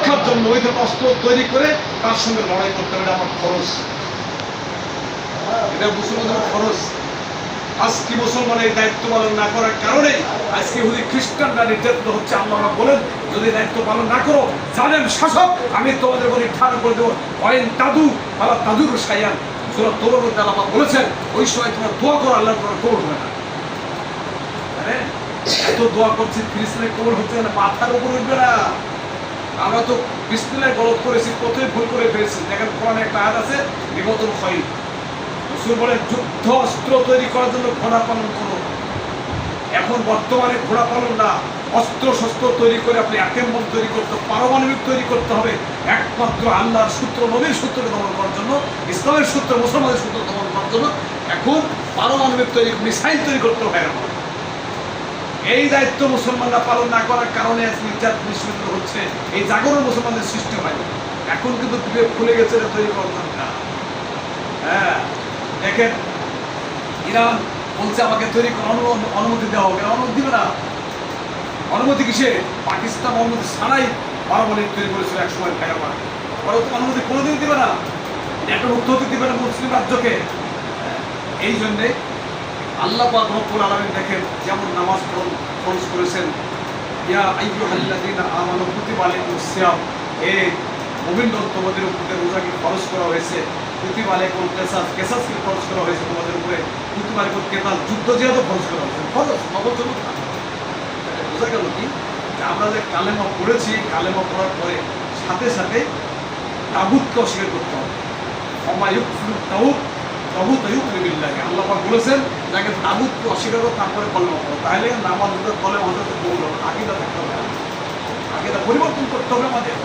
রক্ষার জন্য ওই ধরনের অস্ত্র তৈরি করে তার সঙ্গে লড়াই করতে হবে, আমার খরচ, এটা মুসলমানের খরচ। আজকে মুসলমান এই দায়িত্ব পালন না করার কারণে আজকে ইহুদি খ্রিস্টানরা নির্যাতিত হচ্ছে। আল্লাহ বলেন, যদি দায়িত্ব পালন না করো, জানেন শাসক আমি তোমাদের উপর নির্ধারণ করে দেবো, অয়েন তাদু আল্লাহ তাদুর সাইয়ান। সূরা তওবার মধ্যে আল্লাহ বলেছেন, ওই সময় তোমরা দোয়া করো, আল্লাহ তোমার কবুল হবে না। এত দোয়া করছি, ফিলিস্তিনের কবুল হচ্ছে না, মাথার উপর উঠবে না। আমরা তো বিসমিল্লাহ গলত করেছি, কতই ভুল করে ফেলেছি। দেখেন কোরআনে একটা আয়াত আছে, বিগতল খয়র। রাসূল বলেন, যুদ্ধ অস্ত্র তৈরি করার জন্য ঘোড়া পালন করো। এখন বর্তমানে ঘোড়া পালন না, অস্ত্র শস্ত্র তৈরি করে আপনি আকেমবম তৈরি করতে, পারমাণবিক তৈরি করতে হবে একমাত্র আল্লাহর সূত্র, নবীর সূত্রকে দমন করার জন্য, ইসলামের সূত্র, মুসলমানের সূত্র দমন করার জন্য এখন পারমাণবিক তৈরি, মিসাইল তৈরি করতে হবে। এই দায়িত্ব মুসলমানরা পালন না করার কারণে নির্যাতন নিষ্পন্ন হচ্ছে, এই জাগরণ মুসলমানদের সৃষ্টি হয়নি। এখন কিন্তু বিবেক খুলে গেছে, তৈরি করার দরকার। হ্যাঁ, দেখেন ইরান বলছে আমাকে তৈরি করার অনুমতি দেওয়া হবে, অনুমতি দিবে না। অনুমতি কিসে? পাকিস্তান অনুমতি ছাড়াই পারমাণবিক তৈরি করেছিল এক সময় ভাই আমার, ওরা তো অনুমতি কোনোদিন দিবে না, একটা মুক্ত হতে দিবে না মুসলিম রাজ্যকে। এই জন্যে আল্লাহ পাক রব্বুল আলামিন দেখেন যেমন নামাজ ফরজ করেছেন, ইয়া আইয়ুহাল্লাযীনা আমানু কুতিবা আলাইকুমুস সিয়াম, হে মুমিনগণ তোমাদের উপরে রোজাকে ফরজ করা হয়েছে। কুতিবা আলাইকুমুল কিসাসকে ফরজ করা হয়েছে তোমাদের উপরে। কুতিবা আলাইকুমুল কিতাল, যুদ্ধ জিহাদও ফরজ করা হয়েছে। ফরজ নবজনক না। বোঝা গেল কি, আমরা যে কালেমা পড়েছি, কালেমা পড়ার পরে সাথে সাথে তাগুতকে অস্বীকার করতে হবে। আল্লাহ পাক বলেছেন, যাকে তাগুতকে অস্বীকার করো তারপরে কলেমা পড়ো, তাহলে নামাজ কলেমা হতে কবুল হবে। আকীদা থাকতে হবে, আকীদা পরিবর্তন করতে হবে আমাদের।